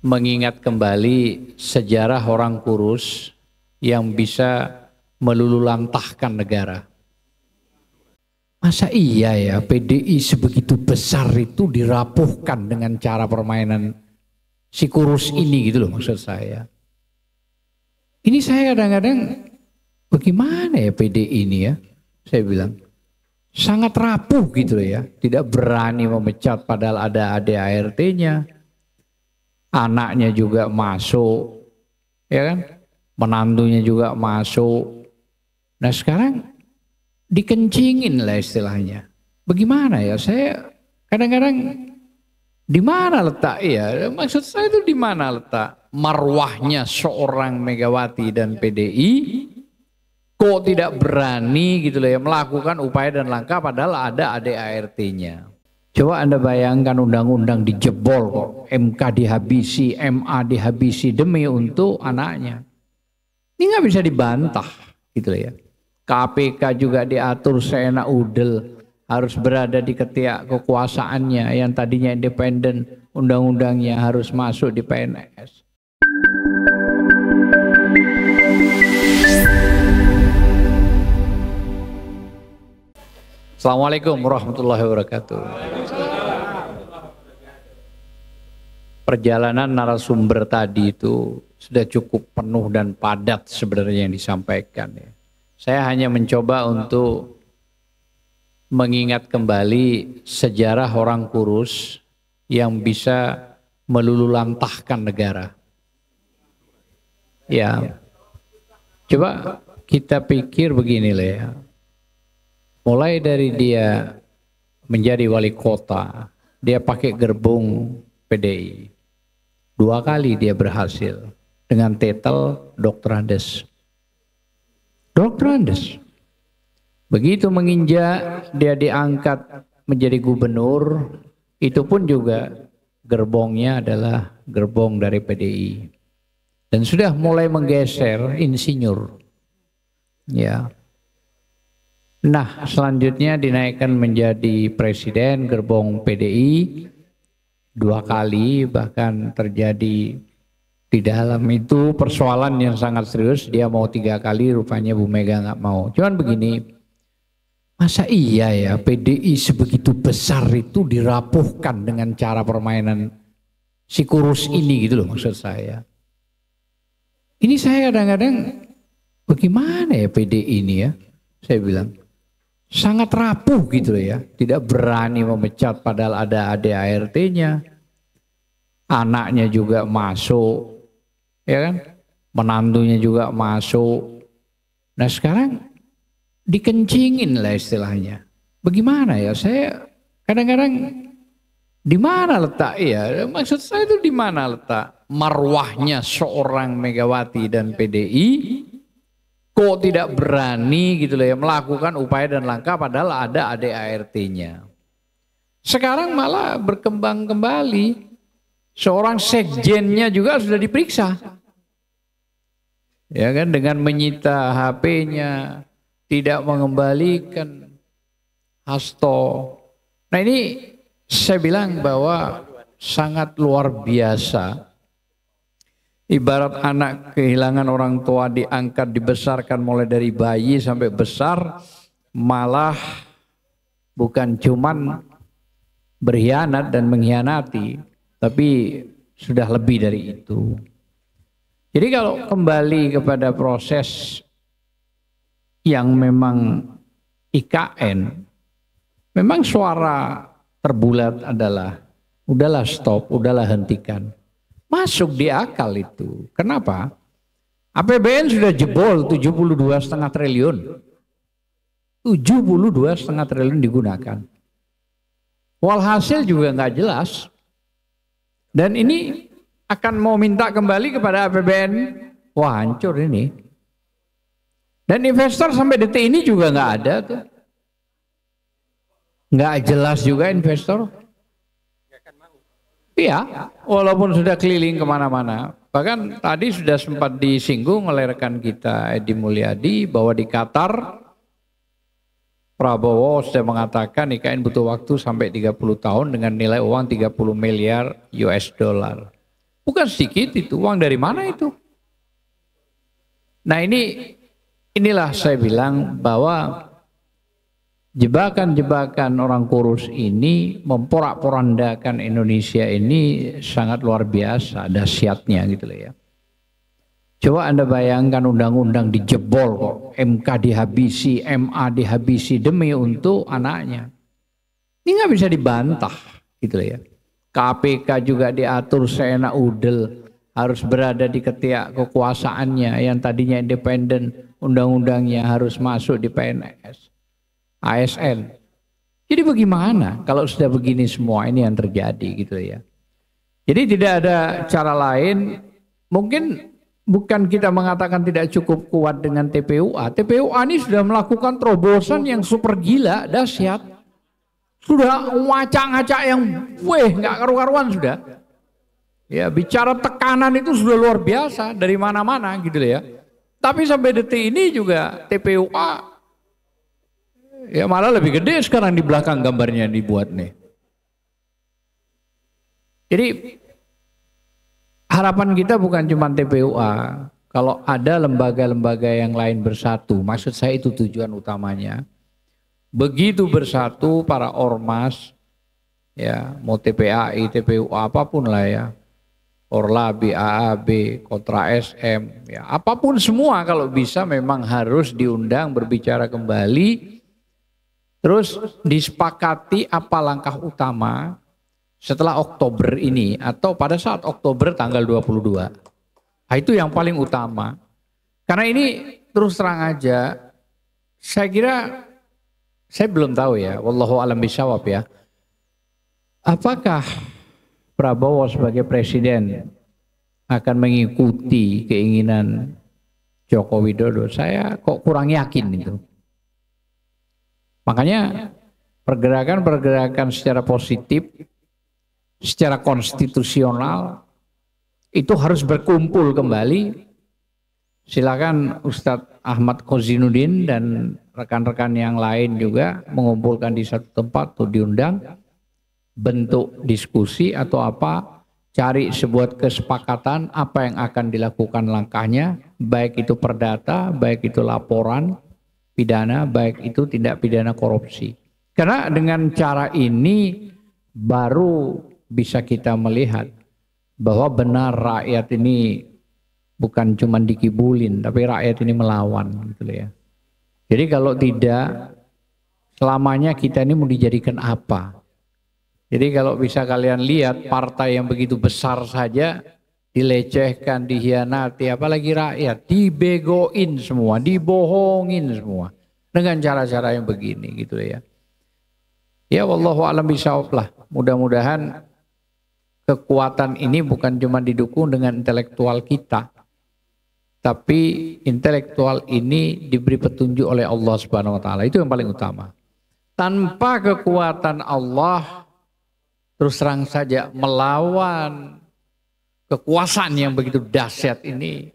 mengingat kembali sejarah orang kurus yang bisa melululantahkan negara. Masa iya ya PDI sebegitu besar itu dirapuhkan dengan cara permainan si kurus ini gitu loh maksud saya. Ini saya kadang-kadang bagaimana ya PDI ini ya, saya bilang. Sangat rapuh gitu loh ya, tidak berani memecat padahal ada ADART-nya. Anaknya juga masuk, ya kan? Menantunya juga masuk. Nah sekarang dikencingin lah istilahnya. Bagaimana ya? Saya kadang-kadang di mana letak ya? Maksud saya itu di mana letak marwahnya seorang Megawati dan PDI? Kok tidak berani gitu loh ya melakukan upaya dan langkah padahal ada ADART-nya. Coba Anda bayangkan undang-undang dijebol kok, MK dihabisi, MA dihabisi demi untuk anaknya. Ini nggak bisa dibantah gitu loh ya. KPK juga diatur seenak udel, harus berada di ketiak kekuasaannya yang tadinya independen, undang-undangnya harus masuk di PNS. Assalamualaikum warahmatullahi wabarakatuh. Perjalanan narasumber tadi itu sudah cukup penuh dan padat sebenarnya yang disampaikan. Saya hanya mencoba untuk mengingat kembali sejarah orang kurus yang bisa melululantahkan negara. Ya, coba kita pikir begini lah ya. Mulai dari dia menjadi wali kota, dia pakai gerbong PDI. 2 kali dia berhasil dengan titel Dr. Andes. Dr. Andes. Begitu menginjak dia diangkat menjadi gubernur, itu pun juga gerbongnya adalah gerbong dari PDI. Dan sudah mulai menggeser insinyur. Ya. Nah, selanjutnya dinaikkan menjadi presiden gerbong PDI 2 kali, bahkan terjadi di dalam itu persoalan yang sangat serius. Dia mau 3 kali, rupanya Bu Mega nggak mau. Cuman begini, masa iya ya PDI sebegitu besar itu dirapuhkan dengan cara permainan si kurus ini gitu loh maksud saya. Ini saya kadang-kadang bagaimana ya PDI ini ya, saya bilang. Sangat rapuh gitu loh ya, tidak berani memecat padahal ada ADART-nya. Anaknya juga masuk, ya kan? Menantunya juga masuk. Nah sekarang dikencingin lah istilahnya. Bagaimana ya? Saya kadang-kadang di mana letak ya? Maksud saya itu di mana letak marwahnya seorang Megawati dan PDI? Kok tidak berani gitu loh ya melakukan upaya dan langkah padahal ada ADART-nya. Sekarang malah berkembang kembali. Seorang sekjennya juga sudah diperiksa. Ya kan, dengan menyita HP-nya, tidak mengembalikan hasto. Nah ini saya bilang bahwa sangat luar biasa. Ibarat anak kehilangan orang tua, diangkat, dibesarkan mulai dari bayi sampai besar, malah bukan cuman berkhianat dan mengkhianati, tapi sudah lebih dari itu. Jadi kalau kembali kepada proses yang memang IKN, memang suara terbulat adalah, udahlah stop, udahlah hentikan. Masuk di akal itu. Kenapa? APBN sudah jebol 72,5 triliun. 72,5 triliun digunakan. Walhasil juga nggak jelas. Dan ini akan mau minta kembali kepada APBN. Wah hancur ini. Dan investor sampai detik ini juga nggak ada tuh. Nggak jelas juga investor. Iya, walaupun sudah keliling kemana-mana. Bahkan tadi sudah sempat disinggung oleh rekan kita Edi Mulyadi bahwa di Qatar Prabowo sudah mengatakan IKN butuh waktu sampai 30 tahun dengan nilai uang 30 miliar US dollar. Bukan sedikit itu, uang dari mana itu? Nah inilah saya bilang bahwa jebakan-jebakan orang kurus ini memporak-porandakan Indonesia ini sangat luar biasa dahsyatnya gitu loh ya. Coba Anda bayangkan undang-undang dijebol kok, MK dihabisi, MA dihabisi demi untuk anaknya. Ini nggak bisa dibantah gitu loh ya. KPK juga diatur seenak udel, harus berada di ketiak kekuasaannya yang tadinya independen, undang-undangnya harus masuk di PNS, ASN. Jadi bagaimana kalau sudah begini semua ini yang terjadi gitu ya. Jadi tidak ada cara lain, mungkin bukan kita mengatakan tidak cukup kuat dengan TPUA. TPUA ini sudah melakukan terobosan yang super gila, dahsyat. Sudah ngacak-ngacak yang nggak karu-karuan sudah. Ya, bicara tekanan itu sudah luar biasa dari mana-mana gitu ya. Tapi sampai detik ini juga TPUA ya malah lebih gede sekarang di belakang gambarnya dibuat nih. Jadi harapan kita bukan cuma TPUA. Kalau ada lembaga-lembaga yang lain bersatu, maksud saya itu tujuan utamanya. Begitu bersatu para ormas, ya mau TPAI, TPUA apapun lah ya. Orlabi, AAB, Kontra SM, ya apapun semua kalau bisa memang harus diundang berbicara kembali, terus disepakati apa langkah utama setelah Oktober ini atau pada saat Oktober tanggal 22. Nah, itu yang paling utama. Karena ini terus terang aja, saya kira, saya belum tahu ya, wallahu alam bisawab ya, apakah Prabowo sebagai presiden akan mengikuti keinginan Joko Widodo? Saya kok kurang yakin itu. Makanya pergerakan-pergerakan secara positif, secara konstitusional itu harus berkumpul kembali. Silakan Ustadz Ahmad Kozinuddin dan rekan-rekan yang lain juga mengumpulkan di satu tempat atau diundang, bentuk diskusi atau apa, cari sebuah kesepakatan apa yang akan dilakukan langkahnya, baik itu perdata, baik itu laporan pidana, baik itu tindak pidana korupsi. Karena dengan cara ini baru bisa kita melihat bahwa benar rakyat ini bukan cuma dikibulin, tapi rakyat ini melawan gitu ya. Jadi kalau tidak, selamanya kita ini mau dijadikan apa? Jadi kalau bisa kalian lihat partai yang begitu besar saja dilecehkan, dihianati, apalagi rakyat, dibegoin semua, dibohongin semua dengan cara-cara yang begini gitu ya. Ya wallahu alam bisawab lah. Mudah-mudahan kekuatan ini bukan cuma didukung dengan intelektual kita, tapi intelektual ini diberi petunjuk oleh Allah Subhanahu wa taala. Itu yang paling utama. Tanpa kekuatan Allah, terus terang saja melawan kekuasaan yang begitu dahsyat ini,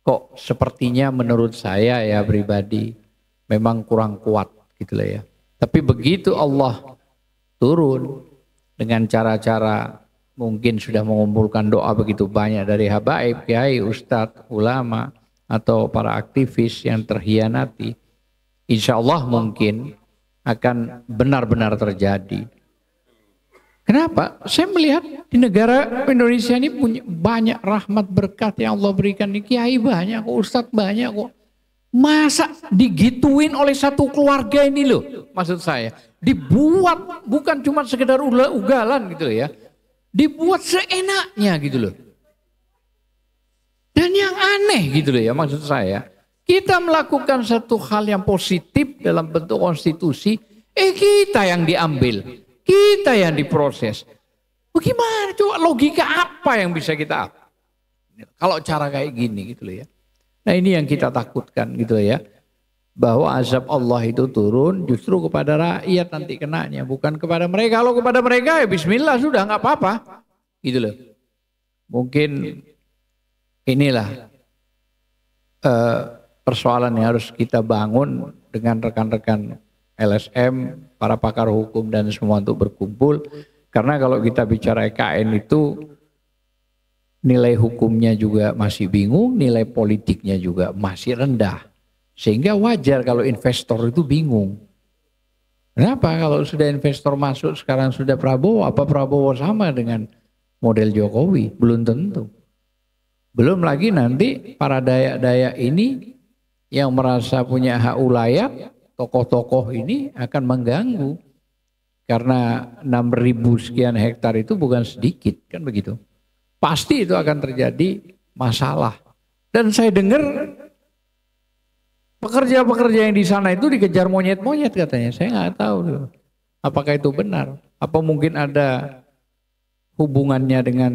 kok sepertinya menurut saya ya pribadi memang kurang kuat gitu lah ya. Tapi begitu Allah turun dengan cara-cara mungkin sudah mengumpulkan doa begitu banyak dari habaib, kiai, ustadz, ulama atau para aktivis yang terhianati, insya Allah mungkin akan benar-benar terjadi. Kenapa? Saya melihat di negara Indonesia ini punya banyak rahmat berkat yang Allah berikan. Nih kiai banyak kok, ustadz banyak kok. Masa digituin oleh satu keluarga ini loh, maksud saya. Dibuat bukan cuma sekedar ugalan gitu ya. Dibuat seenaknya gitu loh. Dan yang aneh gitu loh ya, maksud saya. Kita melakukan satu hal yang positif dalam bentuk konstitusi, kita yang diambil. Kita yang diproses. Bagaimana coba logika apa yang bisa kita kalau cara kayak gini gitu loh ya. Nah ini yang kita takutkan gitu ya. Bahwa azab Allah itu turun justru kepada rakyat nanti kenanya. Bukan kepada mereka. Kalau kepada mereka ya bismillah sudah nggak apa-apa. Gitu loh. Mungkin inilah persoalan yang harus kita bangun dengan rekan-rekan LSM, para pakar hukum dan semua untuk berkumpul. Karena kalau kita bicara EKN itu nilai hukumnya juga masih bingung, nilai politiknya juga masih rendah. Sehingga wajar kalau investor itu bingung. Kenapa kalau sudah investor masuk sekarang sudah Prabowo, apa Prabowo sama dengan model Jokowi? Belum tentu. Belum lagi nanti para dayak-dayak ini yang merasa punya hak ulayat, tokoh-tokoh ini akan mengganggu. Karena 6.000 sekian hektar itu bukan sedikit, kan begitu. Pasti itu akan terjadi masalah. Dan saya dengar pekerja-pekerja yang di sana itu dikejar monyet-monyet katanya. Saya nggak tahu apakah itu benar. Apa mungkin ada hubungannya dengan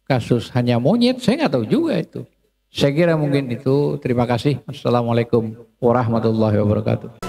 kasus hanya monyet? Saya nggak tahu juga itu. Saya kira mungkin itu. Terima kasih. Assalamualaikum warahmatullahi wabarakatuh.